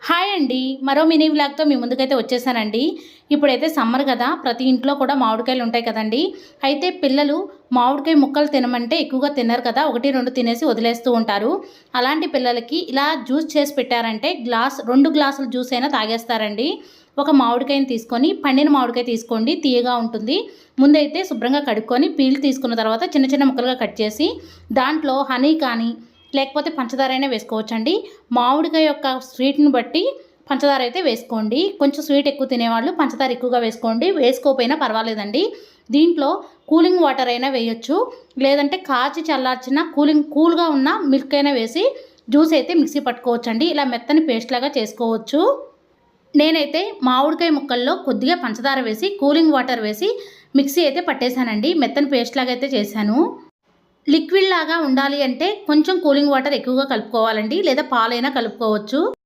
Hi అండి. మరో mini వ్లాగ్‌తో మీ ముందుకైతే వచ్చేసానండి. ఇప్పుడైతే సమ్మర్ కదా! ప్రతి ఇంట్లో కూడా మామిడికాయలు ఉంటాయి కదండీ! అయితే పిల్లలు మామిడికాయ ముక్కలు తినమంటే ఎక్కువగా తినరు కదా! 1, 2 తినేసి వదిలేస్తూ ఉంటారు. అలాంటి పిల్లలకి ఇలా జ్యూస్ చేసి పెట్టారంటే 2 గ్లాసుల జ్యూస్ అయినా తాగేస్తారండి. ఒక మామిడికాయని తీసుకొని, పండిన మామిడికాయ తీసుకోండి, తియ్యగా ఉంటుంది. ముందైతే శుభ్రంగా కడుక్కొని పీల్ తీసుకున్న తర్వాత చిన్న చిన్న ముక్కలుగా కట్ చేసి దాంట్లో హనీ కానీ లేకపోతే పంచదార అయినా వేసుకోవచ్చండి. మామిడికాయ యొక్క స్వీట్‌ని బట్టి పంచదార అయితే వేసుకోండి. కొంచెం స్వీట్ ఎక్కువ తినేవాళ్ళు పంచదార ఎక్కువగా వేసుకోండి. వేసుకోకపోయినా పర్వాలేదండి. దీంట్లో కూలింగ్ వాటర్ అయినా వేయొచ్చు. లేదంటే కాచి చల్లార్చిన కూల్‌గా ఉన్న మిల్క్ అయినా వేసి జ్యూస్ అయితే మిక్సీ పట్టుకోవచ్చండి. ఇలా మెత్తని పేస్ట్ లాగా చేసుకోవచ్చు. నేనైతే మామిడికాయ ముక్కల్లో కొద్దిగా పంచదార వేసి, కూలింగ్ వాటర్ వేసి మిక్సీ అయితే పట్టేసానండి. మెత్తని పేస్ట్ లాగా అయితే చేశాను. లిక్విడ్ లాగా ఉండాలి అంటే కొంచెం కూలింగ్ వాటర్ ఎక్కువగా కలుపుకోవాలండి, లేదా పాలైనా కలుపుకోవచ్చు.